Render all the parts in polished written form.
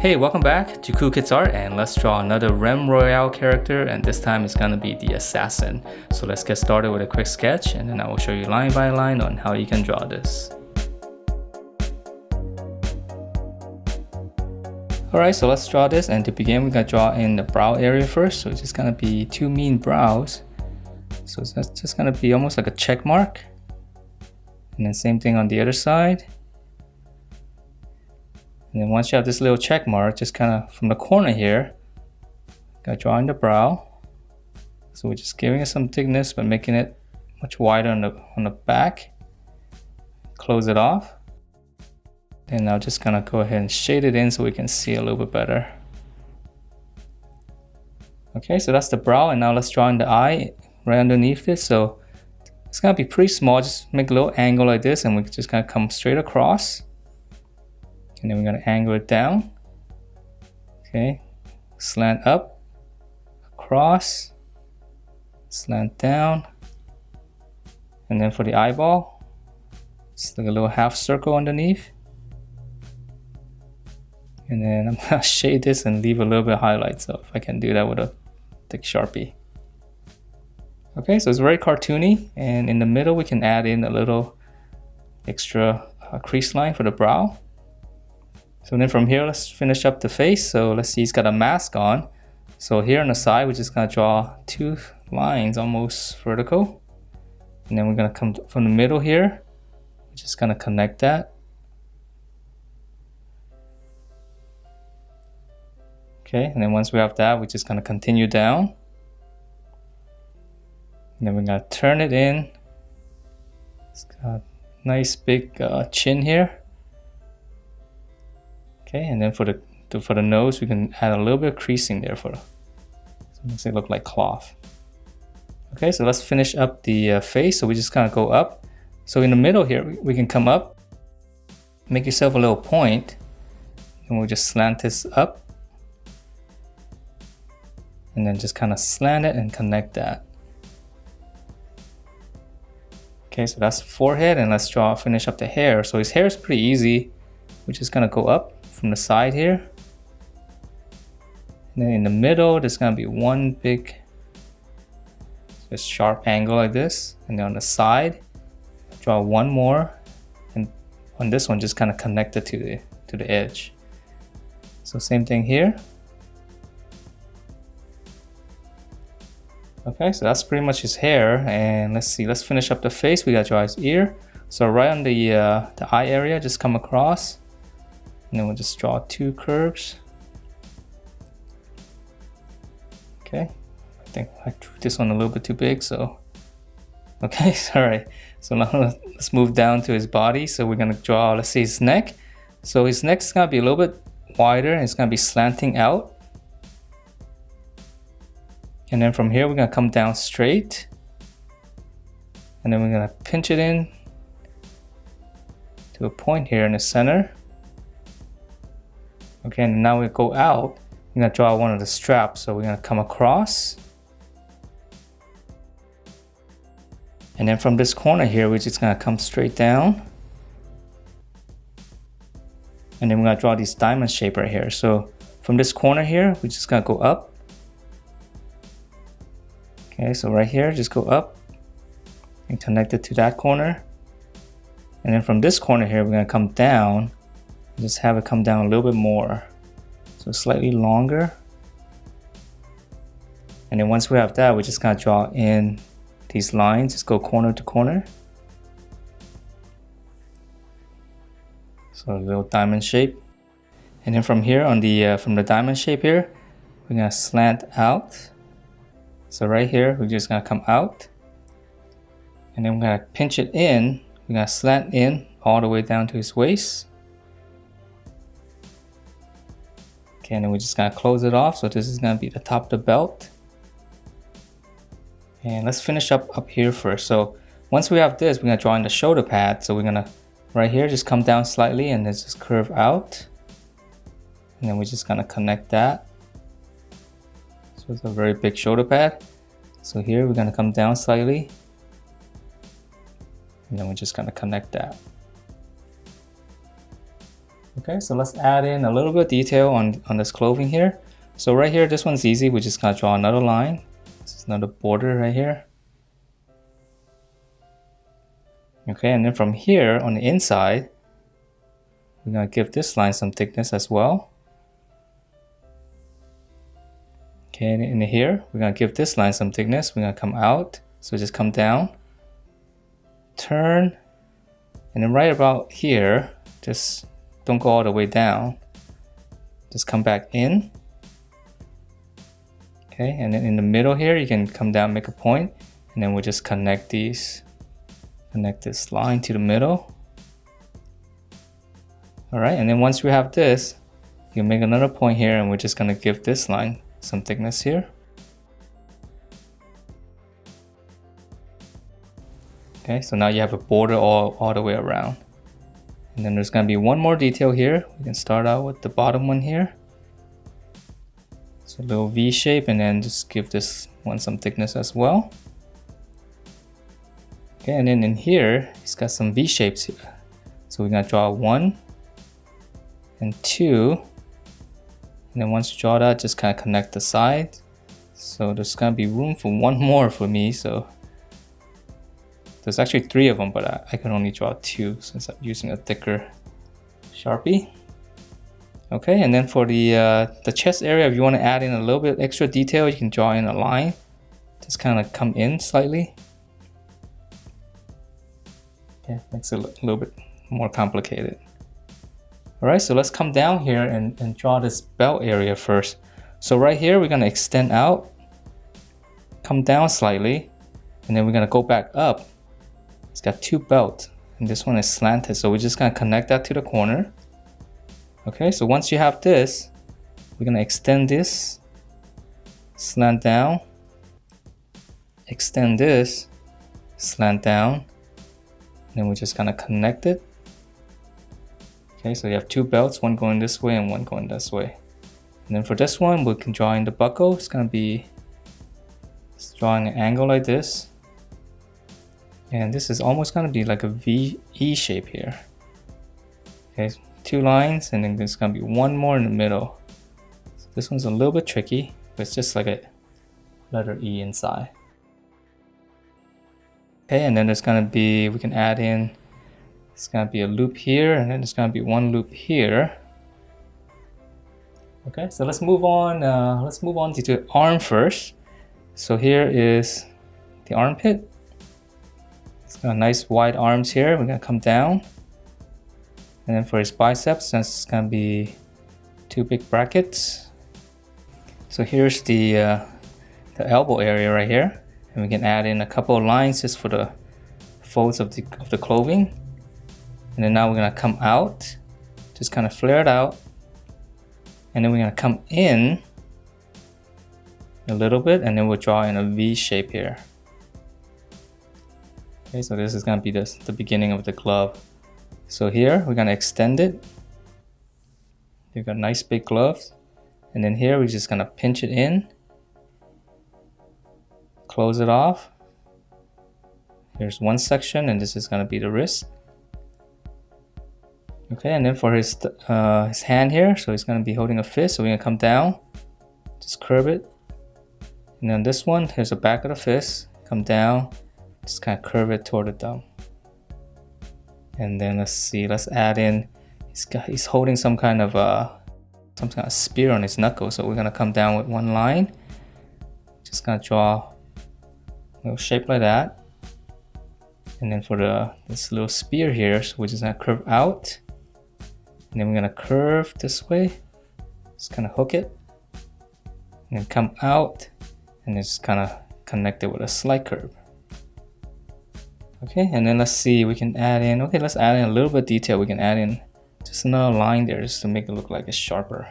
Hey, welcome back to Cool Kids Art, and let's draw another Realm Royale character, and this time it's gonna be the assassin. So let's get started with a quick sketch, and then I will show you line by line on how you can draw this. Alright, so let's draw this, and to begin we're gonna draw in the brow area first. So it's just gonna be two mean brows. So that's just gonna be almost like a check mark. And then same thing on the other side. And then once you have this little check mark, just kind of from the corner here, gotta draw in the brow. So we're just giving it some thickness, but making it much wider on the back. Close it off. And now just gonna go ahead and shade it in so we can see a little bit better. Okay, so that's the brow, and now let's draw in the eye right underneath this. So it's gonna be pretty small, just make a little angle like this, and we're just gonna come straight across. And then we're going to angle it down. Okay, slant up, across, slant down. And then for the eyeball, just like a little half circle underneath. And then I'm going to shade this and leave a little bit of highlight. So if I can do that with a thick Sharpie. Okay, so it's very cartoony. And in the middle, we can add in a little extra crease line for the brow. So then from here, let's finish up the face. So let's see, he's got a mask on. So here on the side, we're just gonna draw two lines almost vertical. And then we're gonna come from the middle here. We're just gonna connect that. Okay, and then once we have that, we're just gonna continue down. And then we're gonna turn it in. It's got a nice big chin here. Okay, and then for the nose, we can add a little bit of creasing there so it makes it look like cloth. Okay, so let's finish up the face. So we just kind of go up. So in the middle here, we can come up, make yourself a little point, and we'll just slant this up. And then just kind of slant it and connect that. Okay, so that's forehead, and let's finish up the hair. So his hair is pretty easy. We're just gonna go up from the side here. And then in the middle, there's gonna be one big just sharp angle like this. And then on the side, draw one more. And on this one, just kind of connect it to the edge. So same thing here. Okay, so that's pretty much his hair. And let's see, let's finish up the face. We gotta draw his ear. So right on the eye area, just come across. And then we'll just draw two curves. Okay, I think I drew this one a little bit too big, so. Okay, all right. So now let's move down to his body. So we're gonna draw, let's see, his neck. So his neck's gonna be a little bit wider, and it's gonna be slanting out. And then from here, we're gonna come down straight. And then we're gonna pinch it in to a point here in the center. Okay, and now we go out. We're gonna draw one of the straps. So we're gonna come across. And then from this corner here, we're just gonna come straight down. And then we're gonna draw this diamond shape right here. So from this corner here, we're just gonna go up. Okay, so right here, just go up and connect it to that corner. And then from this corner here, we're gonna come down. Just have it come down a little bit more, so slightly longer. And then once we have that, we're just gonna draw in these lines, just go corner to corner. So a little diamond shape. And then from here on the from the diamond shape here, we're gonna slant out. So right here, we're just gonna come out. And then we're gonna pinch it in. We're gonna slant in all the way down to his waist. Okay, and then we're just gonna close it off. So this is gonna be the top of the belt. And let's finish up here first. So once we have this, we're gonna draw in the shoulder pad. So we're gonna, right here, just come down slightly and then just curve out. And then we're just gonna connect that. So it's a very big shoulder pad. So here we're gonna come down slightly. And then we're just gonna connect that. Okay, so let's add in a little bit of detail on this clothing here. So right here, this one's easy. We just gotta draw another line. This is another border right here. Okay, and then from here on the inside, we're gonna give this line some thickness as well. Okay, and in here, we're gonna give this line some thickness. We're gonna come out, so just come down, turn, and then right about here, just don't go all the way down. Just come back in. Okay, and then in the middle here, you can come down, make a point, and then we'll just connect these. Connect this line to the middle. All right, and then once we have this, you make another point here, and we're just gonna give this line some thickness here. Okay, so now you have a border all the way around. And then there's gonna be one more detail here. We can start out with the bottom one here. So a little V shape, and then just give this one some thickness as well. Okay, and then in here, it's got some V shapes here. So we're gonna draw 1 and 2. And then once you draw that, just kind of connect the sides. So there's gonna be room for one more for me. So there's actually 3 of them, but I can only draw 2 since I'm using a thicker Sharpie. Okay, and then for the chest area, if you want to add in a little bit extra detail, you can draw in a line. Just kind of come in slightly. Yeah, makes it a little bit more complicated. All right, so let's come down here and draw this belt area first. So right here, we're gonna extend out, come down slightly, and then we're gonna go back up. It's got 2 belts, and this one is slanted, so we're just gonna connect that to the corner. Okay, so once you have this, we're gonna extend this, slant down, extend this, slant down, and then we're just gonna connect it. Okay, so you have 2 belts, one going this way and one going this way. And then for this one, we can draw in the buckle. It's gonna be drawing an angle like this. And this is almost gonna be like a E shape here. Okay, 2 lines, and then there's gonna be one more in the middle. So this one's a little bit tricky, but it's just like a letter E inside. Okay, and then there's gonna be, we can add in, it's gonna be a loop here, and then there's gonna be one loop here. Okay, so let's move on. To the arm first. So here is the armpit. It's got nice wide arms here. We're gonna come down, and then for his biceps, that's gonna be 2 big brackets. So here's the elbow area right here. And we can add in a couple of lines just for the folds of the clothing. And then now we're gonna come out, just kind of flare it out. And then we're gonna come in a little bit, and then we'll draw in a V shape here. Okay, so this is gonna be the beginning of the glove. So here, we're gonna extend it. You've got nice big gloves. And then here, we're just gonna pinch it in. Close it off. Here's one section, and this is gonna be the wrist. Okay, and then for his hand here, so he's gonna be holding a fist, so we're gonna come down, just curve it. And then this one, here's the back of the fist, come down, just kind of curve it toward the thumb. And then let's add in, he's holding some kind of spear on his knuckle, so we're gonna come down with one line, just gonna draw a little shape like that. And then for this little spear here, so we're just gonna curve out. And then we're gonna curve this way, just kind of hook it, and then come out, and then just kind of connect it with a slight curve. Okay, and then let's see, we can add in, okay, let's add in a little bit of detail. We can add in just another line there just to make it look like it's sharper.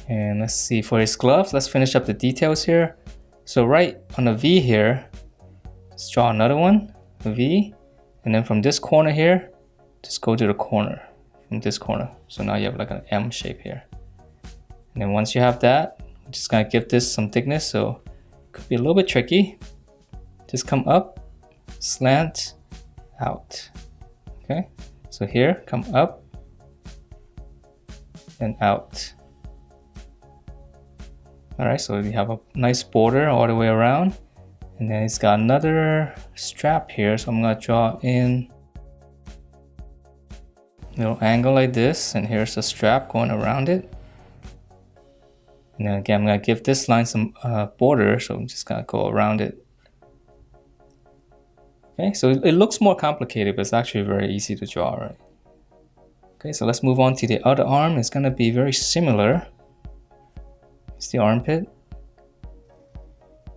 And let's see, for his gloves, let's finish up the details here. So right on the V here, let's draw another one, a V, and then from this corner here, just go to the corner, from this corner. So now you have like an M shape here. And then once you have that, we're just gonna give this some thickness, so it could be a little bit tricky. Just come up, slant, out. Okay, so here, come up, and out. All right, so we have a nice border all the way around, and then it's got another strap here, so I'm gonna draw in a little angle like this, and here's the strap going around it. And then again, I'm gonna give this line some border, so I'm just gonna go around it. Okay, so it looks more complicated, but it's actually very easy to draw, right? Okay, so let's move on to the other arm. It's gonna be very similar. It's the armpit.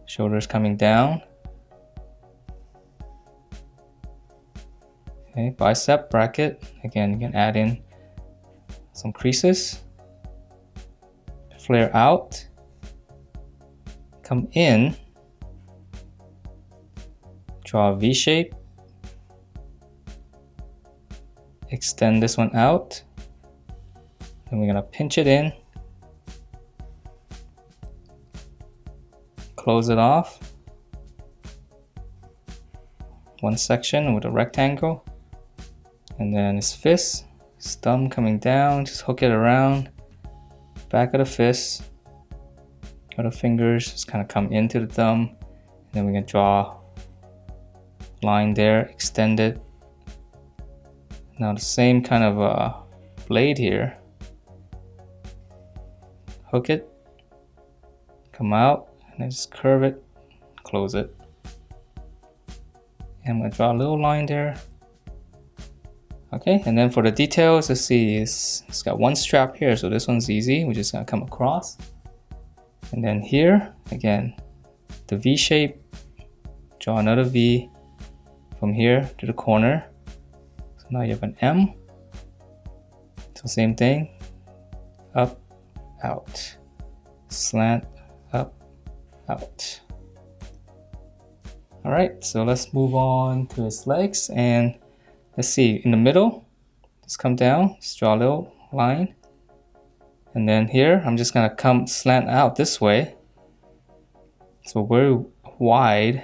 Shoulders coming down. Okay, bicep bracket. Again, you can add in some creases. Flare out. Come in. Draw a V shape. Extend this one out. Then we're gonna pinch it in. Close it off. One section with a rectangle. And then his fist, his thumb coming down, just hook it around. Back of the fist. Other fingers just kind of come into the thumb. And then we're gonna draw a line there, extend it. Now the same kind of blade here. Hook it, come out, and then just curve it, close it. And I'm gonna draw a little line there. Okay, and then for the details, let's see, it's got one strap here, so this one's easy. We're just gonna come across. And then here, again, the V shape, draw another V from here to the corner. So now you have an M. So same thing, up, out, slant, up, out. All right, so let's move on to his legs, and let's see, in the middle, just come down, just draw a little line. And then here, I'm just gonna come slant out this way. So very wide.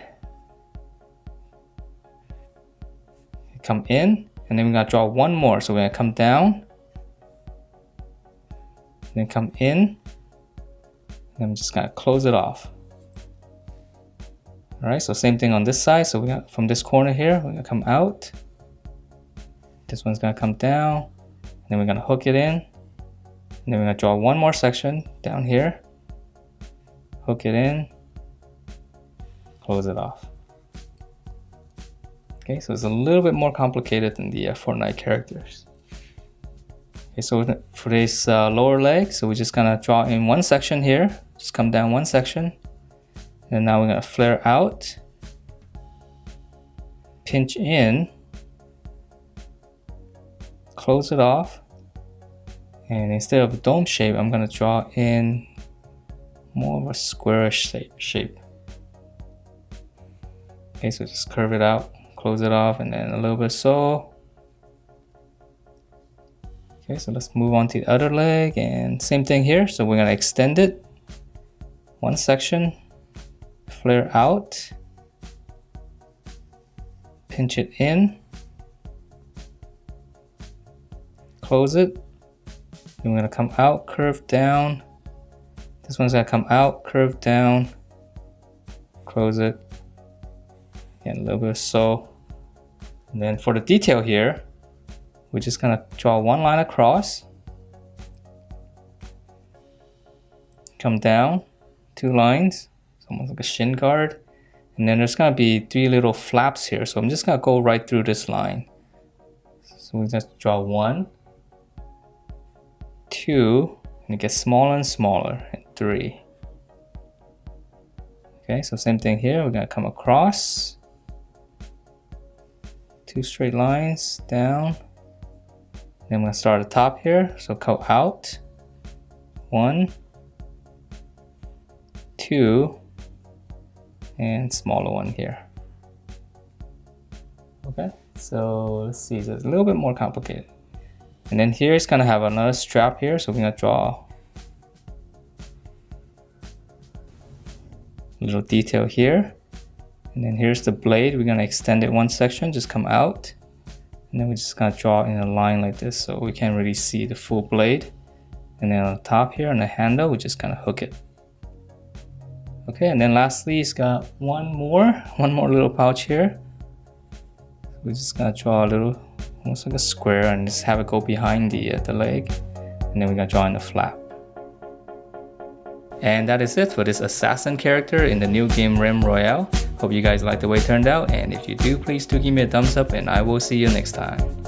Come in, and then we're gonna draw one more. So we're gonna come down, then come in, and I'm just gonna close it off. All right, so same thing on this side. So we got from this corner here, we're gonna come out. This one's gonna come down, and then we're gonna hook it in. And then we're gonna draw one more section down here. Hook it in, close it off. Okay, so it's a little bit more complicated than the Fortnite characters. Okay, so for this lower leg, so we're just gonna draw in one section here. Just come down one section. And now we're gonna flare out, pinch in, close it off. And instead of a dome shape, I'm gonna draw in more of a squarish shape. Okay, so just curve it out, close it off, and then a little bit so. Okay, so let's move on to the other leg, and same thing here. So we're gonna extend it, one section, flare out, pinch it in, close it. Then we're gonna come out, curve down. This one's gonna come out, curve down, close it, and a little bit of so. And then for the detail here, we're just gonna draw one line across, come down, two lines, it's almost like a shin guard. And then there's gonna be three little flaps here. So I'm just gonna go right through this line. So we just draw one, two, and it gets smaller and smaller, and three. Okay, so same thing here. We're gonna come across, two straight lines down. Then I'm gonna start at the top here. So go out, one, two, and smaller one here. Okay, so let's see, so it's a little bit more complicated. And then here it's gonna have another strap here, so we're gonna draw a little detail here. And then here's the blade, we're gonna extend it one section, just come out. And then we're just gonna draw in a line like this, so we can't really see the full blade. And then on the top here on the handle, we just kind of hook it. Okay, and then lastly, it's got one more little pouch here. We're just gonna draw a little, almost like a square, and just have it go behind the leg. And then we're gonna draw in the flap. And that is it for this assassin character in the new game Realm Royale. Hope you guys like the way it turned out, and if you do, please do give me a thumbs up, and I will see you next time.